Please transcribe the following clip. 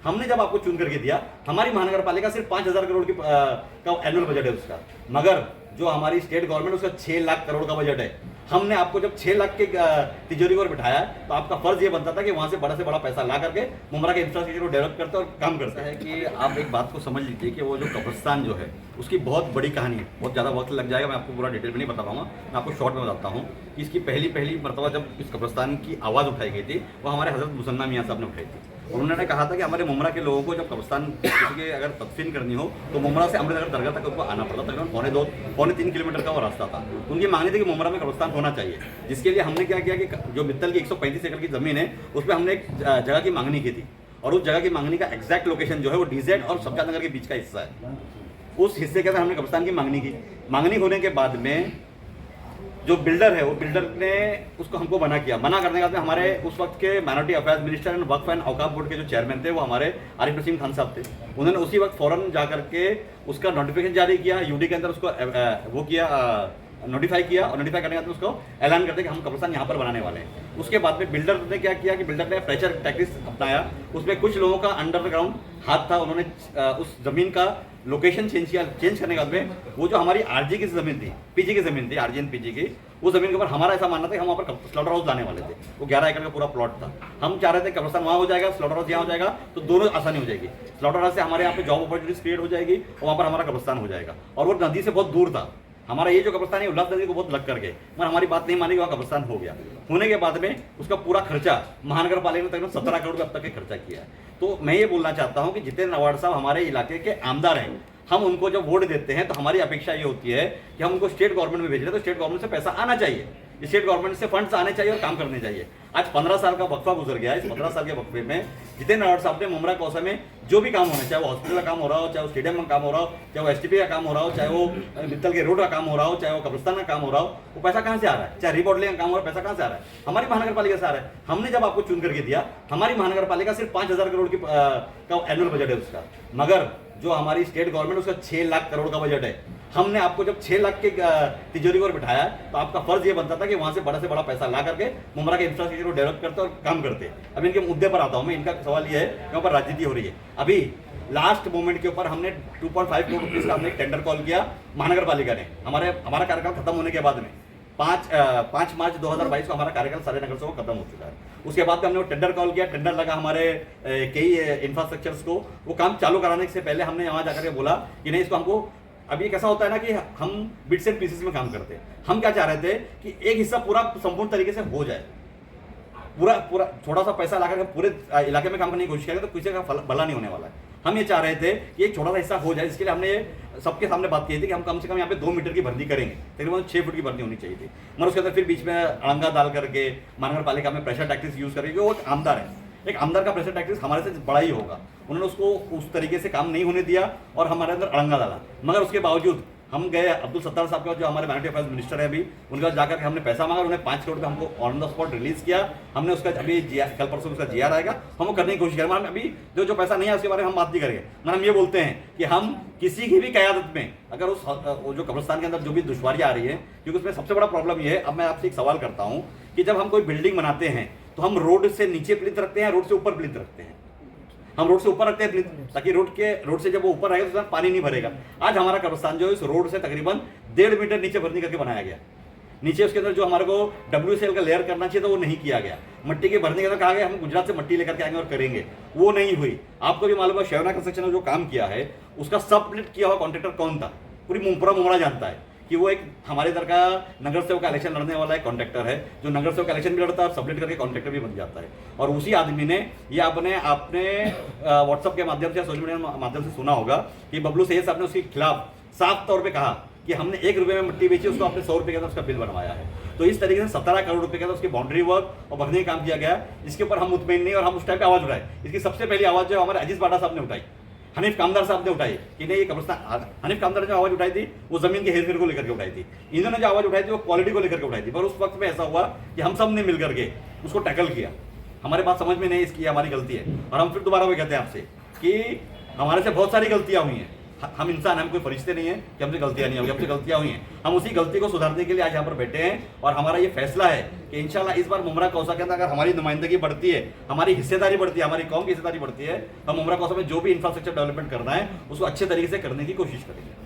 हमने जब आपको चुन करके दिया, हमारी महानगर पालिका सिर्फ 5,000 करोड़ का एनुअल बजट है उसका, मगर जो हमारी स्टेट गवर्नमेंट उसका 6 लाख करोड़ का बजट है। हमने आपको जब 6 लाख के तिजोरी पर बिठाया तो आपका फर्ज ये बनता था कि वहां से बड़ा पैसा ला करके मुमरा के इंफ्रास्ट्रक्चर को डेवलप करते और काम करता है। कि आप एक बात को समझ लीजिए कि वो जो कब्रिस्तान जो है उसकी बहुत बड़ी कहानी है, बहुत ज़्यादा वक्त लग जाएगा, मैं आपको पूरा डिटेल में नहीं बता पाऊंगा, मैं आपको शॉर्ट में बताता हूँ कि इसकी पहली मरतबा जब इस कब्रिस्तान की आवाज़ उठाई गई थी वो हमारे हज़रत मुसन्ना मियाँ साहब ने उठाई थी। और उन्होंने कहा था कि हमारे मुमरा के लोगों को जब कब्रिस्तान की अगर तदफीन करनी हो तो मुमरा से अमृतनगर दरगाह तक उनको आना पड़ता, तकरीबन पौने 3 किलोमीटर का वो रास्ता था। उनकी मांगनी थी कि मुमरा में कब्रिस्तान होना चाहिए, जिसके लिए हमने क्या किया कि जो मित्तल की 135 एकड़ की ज़मीन है उस पर हमने एक जगह की मांगनी की थी, और उस जगह की मांगनी का एग्जैक्ट लोकेशन जो है वो डीजेड और शमशाद नगर के बीच का हिस्सा है। उस हिस्से के अंदर हमने कब्रिस्तान की मांगनी की। मांगनी होने के बाद में जो बिल्डर है वो बिल्डर ने उसको हमको मना किया। मना करने के बाद में हमारे उस वक्त के minority affairs minister and Waqf and Auqaf board के जो चेयरमैन थे वो हमारे आरिफ नसीम खान साहब थे। उन्होंने उसी वक्त फौरन जा करके उसका नोटिफिकेशन जारी किया, यूडी के अंदर उसको वो किया, नोटिफाई किया, और नोटिफाई करने के बाद उसको ऐलान करते कि हम कब्रिस्तान यहाँ पर बनाने वाले हैं। उसके बाद में बिल्डर ने क्या किया कि बिल्डर ने प्रेशर टैक्टिक्स अपनाया। उसमें कुछ लोगों का अंडरग्राउंड हाथ था, उन्होंने उस जमीन का लोकेशन चेंज करने के बाद में वो जो हमारी आरजी की ज़मीन थी, पीजी की ज़मीन थी, आरजी एंड पीजी की, उस ज़मीन के ऊपर हमारा ऐसा मानना था कि हम वहाँ पर स्लॉटर हाउस लाने वाले थे। वो 11 एकड़ का पूरा प्लॉट था। हम चाह रहे थे कब्रिस्तान वहाँ हो जाएगा, स्लॉटर हाउस यहाँ हो जाएगा, तो दोनों आसानी हो जाएगी। स्लॉटर हाउस से हमारे यहाँ पे जॉब अपॉर्चुनिटीज क्रिएट हो जाएगी और वहाँ पर हमारा कब्रिस्तान हो जाएगा। और वो नदी से बहुत दूर था, हमारा ये जो कब्रिस्तान है उल्लास नदी को बहुत लग करके, मगर हमारी बात नहीं मानी, वहाँ कब्रिस्तान हो गया। होने के बाद में उसका पूरा खर्चा महानगर पालिका ने तकरीबन 17 करोड़ अब तक के खर्चा किया है। तो मैं ये बोलना चाहता हूँ कि जितेंद्र अवार्ड साहब हमारे इलाके के आमदार हैं, हम उनको जब वोट देते हैं तो हमारी अपेक्षा ये होती है कि हम उनको स्टेट गवर्नमेंट में भेज रहे हैं तो स्टेट गवर्नमेंट से पैसा आना चाहिए, स्टेट गवर्नमेंट से फंड्स आने चाहिए और काम करने चाहिए। आज 15 साल का वक्फा गुजर गया है। इस 15 साल के वक्फे में जितेंद्र अवार्ड साहब ने मुमरा कौसा में जो भी काम होना, चाहे वो हॉस्पिटल का काम हो रहा हो, चाहे वो स्टेडियम का काम हो रहा हो, चाहे वो एसटीपी का काम हो रहा हो, चाहे वो मित्तल के रोड का काम हो रहा हो, चाहे वो कब्रिस्तान का काम हो रहा हो, वो पैसा कहाँ से आ रहा है, चाहे रिमॉडलिंग का काम हो रहा है, पैसा कहाँ से आ रहा है, हमारी महानगर पालिका से आ रहा है। हमने जब आपको चुन करके दिया, हमारी महानगर पालिका सिर्फ 5,000 करोड़ का एनुअल बजट है उसका, मगर जो हमारी स्टेट गवर्नमेंट उसका 6 लाख करोड़ का बजट है। हमने आपको जब 6 लाख के तिजोरी पर बिठाया तो आपका फर्ज ये बनता था कि वहां से बड़ा पैसा ला करके मुमरा के इंफ्रास्ट्रक्चर को डेवलप करते और काम करते। अब इनके मुद्दे पर आता हूं मैं। इनका सवाल ये है कि वहां पर राजनीति हो रही है। अभी लास्ट मोमेंट के ऊपर हमने 2.5 करोड़ रुपीज का हमने एक टेंडर कॉल किया महानगर पालिका ने। हमारा कार्यकाल खत्म होने के बाद में 5 मार्च 2022 को हमारा कार्यकाल सारे नगर से खत्म हो चुका है। उसके बाद हमने वो टेंडर कॉल किया, टेंडर लगा हमारे कई इंफ्रास्ट्रक्चर्स को। वो काम चालू कराने से पहले हमने वहाँ जाकर के बोला कि नहीं, इसको हमको अभी कैसा होता है ना कि हम बिट्स एंड पीसेस में काम करते हैं। हम क्या चाह रहे थे कि एक हिस्सा पूरा संपूर्ण तरीके से हो जाए, पूरा थोड़ा सा पैसा लाकर पूरे इलाके में काम करने की कोशिश करेंगे तो किसी का भला नहीं होने वाला है। हम ये चाह रहे थे कि एक छोटा सा हिस्सा हो जाए, इसके लिए हमने सबके सामने बात की थी कि हम कम से कम यहाँ पे 2 मीटर की भरती करेंगे, तकरीबन 6 फुट की भरती होनी चाहिए थी। मगर उसके अंदर फिर बीच में अड़ंगा डाल करके महानगर पालिका में प्रेशर टैक्टिक्स यूज करके, वो आमदार है, एक आमदार का प्रेशर टैक्टिक्स हमारे से बड़ा ही होगा, उन्होंने उसको उस तरीके से काम नहीं होने दिया और हमारे अंदर अड़ंगा डाला। मगर उसके बावजूद हम गए अब्दुल सत्तार साहब के, जो हमारे माइनॉरिटी अफेयर्स मिनिस्टर है अभी, उनके पास जाकर के हमने पैसा मांगा, उन्होंने 5 करोड़ का हमको ऑन द स्पॉट रिलीज किया। हमने उसका अभी कल परसों उसका जीआर आएगा, हम वो करने की कोशिश करेंगे। हम अभी जो पैसा नहीं है उसके बारे में हम बात नहीं करेंगे, मगर हम ये बोलते हैं कि हम किसी की भी क़यादत में अगर उस जो कब्रिस्तान के अंदर जो भी दुश्वारियाँ आ रही है, क्योंकि उसमें सबसे बड़ा प्रॉब्लम ये है। अब मैं आपसे एक सवाल करता हूँ कि जब हम कोई बिल्डिंग बनाते हैं तो हम रोड से नीचे प्लिंथ रखते हैं, रोड से ऊपर प्लिंथ रखते हैं। हम रोड से ऊपर रखते हैं ताकि रोड से जब वो ऊपर आएगा तो पानी नहीं भरेगा। आज हमारा कब्रिस्तान जो है इस रोड से तकरीबन 1.5 मीटर नीचे भरनी करके बनाया गया। नीचे उसके अंदर जो हमारे को WCL का लेयर करना चाहिए था वो नहीं किया गया। मट्टी के भरने के अंदर कहा गया हम गुजरात से मट्टी लेकर के आएंगे और करेंगे, वो नहीं हुई। आपको भी मालूम है शेवना कंस्ट्रक्शन ने जो काम किया है उसका सबमिट किया हुआ कॉन्ट्रैक्टर कौन था, पूरा मुमरा जानता है कि वो एक हमारे इधर का नगर सेवक का इलेक्शन लड़ने वाला एक कॉन्ट्रैक्टर है, जो नगर सेवक का इलेक्शन भी लड़ता है और सबमिट करके कॉन्ट्रैक्टर भी बन जाता है। और उसी आदमी ने ये आपने व्हाट्सएप के माध्यम से, सोशल मीडिया के माध्यम से सुना होगा कि बबलू सैयद साहब ने उसके खिलाफ साफ तौर पर कहा कि हमने 1 रुपये में मिट्टी बेची, उसको आपने 100 रुपये के अंदर उसका बिल बनवाया है। तो इस तरीके से 17 करोड़ रुपये के अंदर उसकी बाउंड्री वर्क और भरने का काम किया गया, जिसके ऊपर हम मुतमईन नहीं और हम उस टाइम पे आवाज़ उठाए। इसकी सबसे पहली आवाज़ जो हमारे अजीज बाडा साहब ने उठाई, हनीफ कामदार साहब ने उठाई कि नहीं ये कब्रिस्तान। हनीफ कामदार ने जो आवाज़ उठाई थी वो जमीन के हेरफेर को लेकर के उठाई थी, इन्होंने जो आवाज़ उठाई थी वो क्वालिटी को लेकर के उठाई थी। पर उस वक्त में ऐसा हुआ कि हम सब ने मिल करके उसको टैकल किया। हमारे बात समझ में नहीं इसकी हमारी गलती है, और हम फिर दोबारा वो कहते हैं आपसे कि हमारे से बहुत सारी गलतियां हुई हैं, हम इंसान, हम कोई फरिश्ते नहीं हैं कि हमसे गलतियां नहीं होंगी, हमसे गलतियां हुई हैं। हम उसी गलती को सुधारने के लिए आज यहाँ पर बैठे हैं और हमारा ये फैसला है कि इंशाल्लाह इस बार मुमरा कौसा के अंदर अगर हमारी नुमाइंदगी बढ़ती है, हमारी हिस्सेदारी बढ़ती है, हमारी कौम की हिस्सेदारी बढ़ती है, हम मुमरा कौसा में जो भी इंफ्रास्ट्रक्चर डेवलपमेंट करना है उसको अच्छे तरीके से करने की कोशिश करेंगे।